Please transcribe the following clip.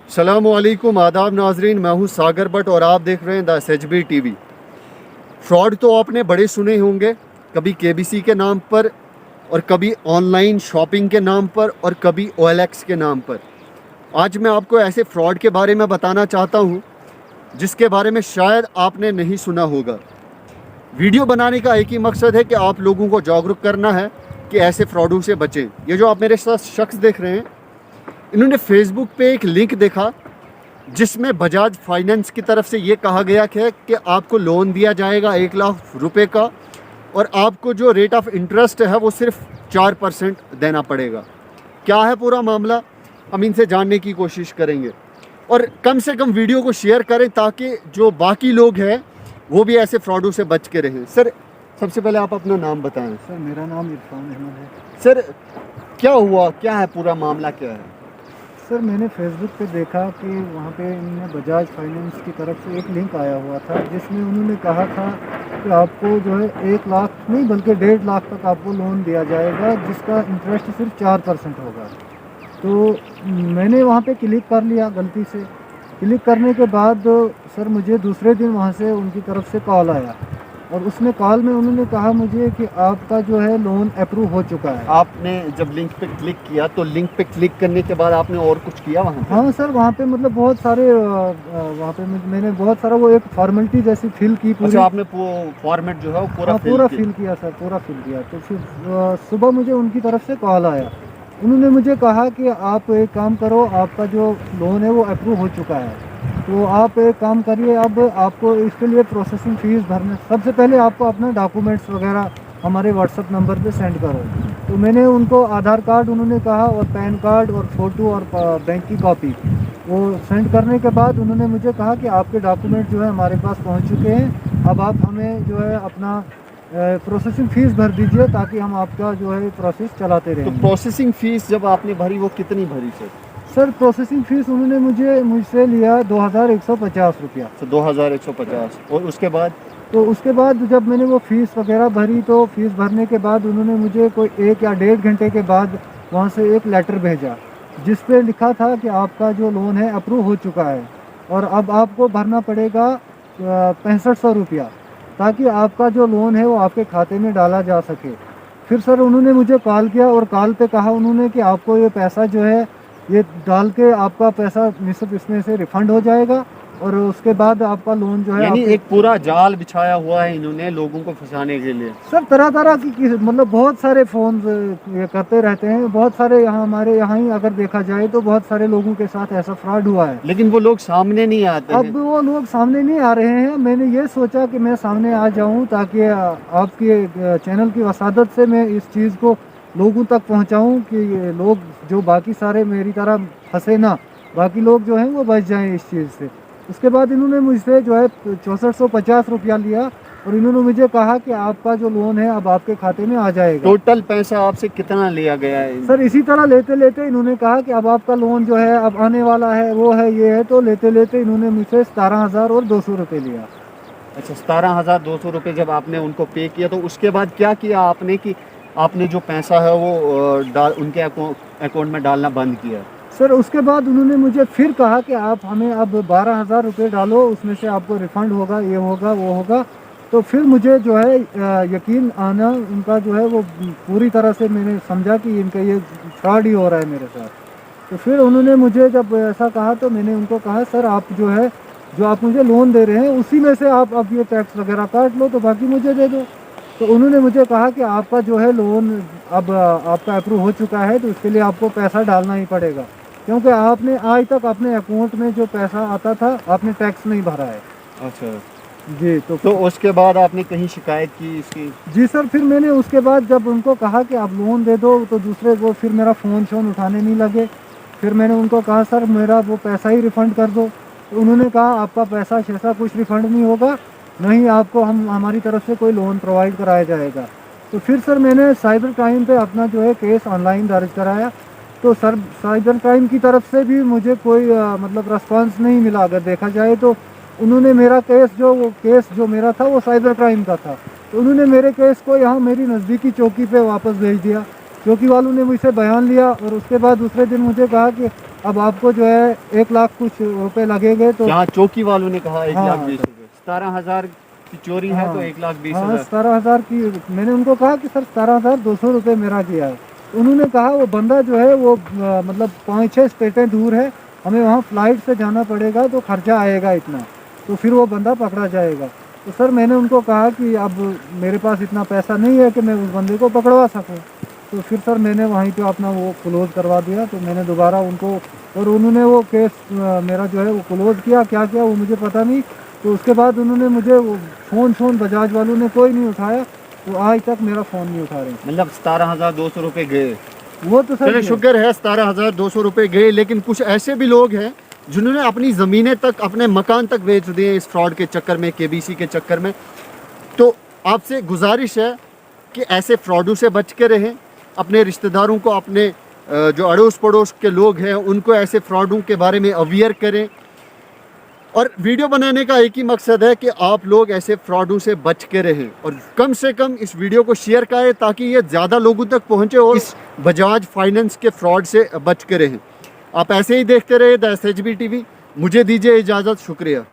सलामुअलैकुम आदाब नाजरीन, मैं हूँ सागर भट्ट और आप देख रहे हैं द SHB TV। फ्रॉड तो आपने बड़े सुने होंगे, कभी KBC के नाम पर और कभी ऑनलाइन शॉपिंग के नाम पर और कभी OLX के नाम पर। आज मैं आपको ऐसे फ्रॉड के बारे में बताना चाहता हूँ जिसके बारे में शायद आपने नहीं सुना होगा। वीडियो बनाने का एक ही मकसद है कि आप लोगों को जागरूक करना है कि ऐसे फ्रॉडों से बचें। ये जो आप मेरे साथ शख्स देख रहे हैं, इन्होंने फेसबुक पे एक लिंक देखा जिसमें बजाज फाइनेंस की तरफ से ये कहा गया है कि आपको लोन दिया जाएगा 1 लाख रुपए का और आपको जो रेट ऑफ इंटरेस्ट है वो सिर्फ 4% देना पड़ेगा। क्या है पूरा मामला, हम इनसे जानने की कोशिश करेंगे और कम से कम वीडियो को शेयर करें ताकि जो बाकी लोग हैं वो भी ऐसे फ्रॉडों से बच के रहें। सर, सबसे पहले आप अपना नाम बताएं। सर, मेरा नाम इरफान अहमद है। सर, क्या हुआ, क्या है पूरा मामला, क्या है? सर, मैंने फेसबुक पे देखा कि वहाँ पे इन्होंने बजाज फाइनेंस की तरफ से एक लिंक आया हुआ था जिसमें उन्होंने कहा था कि आपको जो है 1 लाख नहीं बल्कि 1.5 लाख तक आपको लोन दिया जाएगा जिसका इंटरेस्ट सिर्फ 4% होगा। तो मैंने वहाँ पे क्लिक कर लिया गलती से। क्लिक करने के बाद सर मुझे दूसरे दिन वहाँ से उनकी तरफ से कॉल आया और उसमें कॉल में उन्होंने कहा मुझे कि आपका जो है लोन अप्रूव हो चुका है। आपने जब लिंक पे क्लिक किया तो लिंक पे क्लिक करने के बाद आपने और कुछ किया वहाँ पे? हाँ सर, वहाँ पे मतलब बहुत सारे वहाँ पे मैंने बहुत सारा वो एक फॉर्मेलिटी जैसी फिल की पूरी। अच्छा, आपने फॉर्मेट जो है वो पूरा पूरा फिल किया सर, पूरा फिल किया। तो फिर सुबह मुझे उनकी तरफ से कॉल आया। उन्होंने मुझे कहा कि आप एक काम करो, आपका जो लोन है वो अप्रूव हो चुका है, तो आप एक काम करिए, अब आपको इसके लिए प्रोसेसिंग फ़ीस भरना, सबसे पहले आपको अपना डॉक्यूमेंट्स वगैरह हमारे व्हाट्सअप नंबर पे सेंड करो। तो मैंने उनको आधार कार्ड उन्होंने कहा और पैन कार्ड और फ़ोटो और बैंक की कॉपी वो सेंड करने के बाद उन्होंने मुझे कहा कि आपके डॉक्यूमेंट जो है हमारे पास पहुंच चुके हैं, अब आप हमें जो है अपना प्रोसेसिंग फ़ीस भर दीजिए ताकि हम आपका जो है प्रोसेस चलाते रहें। तो प्रोसेसिंग फीस जब आपने भरी वो कितनी भरी सर? सर, प्रोसेसिंग फ़ीस उन्होंने मुझसे लिया 2150 रुपया। तो 2150 और उसके बाद? तो उसके बाद जब मैंने वो फ़ीस वगैरह भरी तो फ़ीस भरने के बाद उन्होंने मुझे कोई 1 या 1.5 घंटे के बाद वहाँ से एक लेटर भेजा जिस पे लिखा था कि आपका जो लोन है अप्रूव हो चुका है और अब आपको भरना पड़ेगा 6500 रुपया ताकि आपका जो लोन है वो आपके खाते में डाला जा सके। फिर सर उन्होंने मुझे कॉल किया और कॉल पे कहा उन्होंने कि आपको ये पैसा जो है ये डाल के आपका पैसा निश्चित इसमें से रिफ़ंड हो जाएगा और उसके बाद आपका लोन जो है यानी एक पूरा जाल बिछाया हुआ है इन्होंने लोगों को फंसाने के लिए। सर तरह तरह की मतलब बहुत सारे फ़ोन ये करते रहते हैं, बहुत सारे यहाँ हमारे यहाँ ही अगर देखा जाए तो बहुत सारे लोगों के साथ ऐसा फ्रॉड हुआ है, लेकिन वो लोग सामने नहीं आते हैं। अब वो लोग सामने नहीं आ रहे हैं। मैंने ये सोचा कि मैं सामने आ जाऊँ ताकि आपके चैनल की वसादत से मैं इस चीज़ को लोगों तक पहुँचाऊँ कि ये लोग जो बाकी सारे मेरी तरह फंसे ना, बाकी लोग जो हैं वो बच जाएँ इस चीज़ से। उसके बाद इन्होंने मुझसे जो है 6450 रुपया लिया और इन्होंने मुझे कहा कि आपका जो लोन है अब आपके खाते में आ जाएगा। टोटल पैसा आपसे कितना लिया गया है? सर इसी तरह लेते लेते इन्होंने कहा कि अब आपका लोन जो है अब आने वाला है, वो है, ये है, तो लेते लेते इन्होंने मुझसे 17,200 रुपये लिया। अच्छा, 17,200 रुपये जब आपने उनको पे किया तो उसके बाद क्या किया आपने कि आपने जो पैसा है वो उनके अकाउंट में डालना बंद किया? सर उसके बाद उन्होंने मुझे फिर कहा कि आप हमें अब 12,000 रुपये डालो, उसमें से आपको रिफ़ंड होगा, ये होगा, वो होगा। तो फिर मुझे जो है यकीन आना उनका जो है वो पूरी तरह से मैंने समझा कि इनका ये फ्रॉड ही हो रहा है मेरे साथ। तो फिर उन्होंने मुझे जब ऐसा कहा तो मैंने उनको कहा सर आप जो है जो आप मुझे लोन दे रहे हैं उसी में से आप अब ये टैक्स वगैरह काट लो तो बाकी मुझे दे दो। तो उन्होंने मुझे कहा कि आपका जो है लोन अब आपका अप्रूव हो चुका है तो उसके लिए आपको पैसा डालना ही पड़ेगा क्योंकि आपने आज तक अपने अकाउंट में जो पैसा आता था आपने टैक्स नहीं भरा है। अच्छा जी। तो उसके बाद आपने कहीं शिकायत की इसकी? जी सर, फिर मैंने उसके बाद जब उनको कहा कि आप लोन दे दो तो दूसरे वो फिर मेरा फ़ोन शोन उठाने नहीं लगे। फिर मैंने उनको कहा सर मेरा वो पैसा ही रिफ़ंड कर दो। तो उन्होंने कहा आपका पैसा शैसा कुछ रिफ़ंड नहीं होगा, नहीं आपको हम हमारी तरफ से कोई लोन प्रोवाइड कराया जाएगा। तो फिर सर मैंने साइबर क्राइम पे अपना जो है केस ऑनलाइन दर्ज कराया। तो सर साइबर क्राइम की तरफ से भी मुझे कोई मतलब रिस्पॉन्स नहीं मिला। अगर देखा जाए तो उन्होंने मेरा केस जो मेरा था वो साइबर क्राइम का था, तो उन्होंने मेरे केस को यहाँ मेरी नज़दीकी चौकी पे वापस भेज दिया। चौकी वालों ने मुझसे बयान लिया और उसके बाद दूसरे दिन मुझे कहा कि अब आपको जो है 1 लाख कुछ रुपए लगेंगे तो यहाँ चौकी वालों ने कहा 1 हाँ, लाख 20 रुपए, 17,000 की चोरी है तो हाँ, 1 लाख 20 हाँ हजार। 17,000 की। मैंने उनको कहा कि सर 17,200 रुपये मेरा किया है। उन्होंने कहा वो बंदा जो है वो मतलब 5-6 स्टेटें दूर है, हमें वहाँ फ्लाइट से जाना पड़ेगा तो खर्चा आएगा इतना, तो फिर वो बंदा पकड़ा जाएगा। तो सर मैंने उनको कहा कि अब मेरे पास इतना पैसा नहीं है कि मैं उस बंदे को पकड़वा सकूं। तो फिर सर मैंने वहीं पे अपना वो क्लोज़ करवा दिया। तो मैंने दोबारा उनको, और उन्होंने वो केस मेरा जो है वो क्लोज़ किया, क्या किया वो मुझे पता नहीं। तो उसके बाद उन्होंने मुझे वो फ़ोन बजाज वालों ने कोई नहीं उठाया, तो आज तक मेरा फ़ोन नहीं उठा रहे। मतलब 17,200 रुपए गए। वो तो सर चलिए शुक्र है 17,200 रुपए गए, लेकिन कुछ ऐसे भी लोग हैं जिन्होंने अपनी ज़मीनें तक, अपने मकान तक बेच दिए इस फ्रॉड के चक्कर में, केबीसी के चक्कर में। तो आपसे गुजारिश है कि ऐसे फ्रॉडों से बच के रहें, अपने रिश्तेदारों को, अपने जो अड़ोस पड़ोस के लोग हैं उनको ऐसे फ्रॉडों के बारे में अवेयर करें। और वीडियो बनाने का एक ही मकसद है कि आप लोग ऐसे फ्रॉडों से बच के रहें, और कम से कम इस वीडियो को शेयर करें ताकि ये ज़्यादा लोगों तक पहुंचे और इस बजाज फाइनेंस के फ्रॉड से बच के रहें। आप ऐसे ही देखते रहे द SHB TV। मुझे दीजिए इजाज़त, शुक्रिया।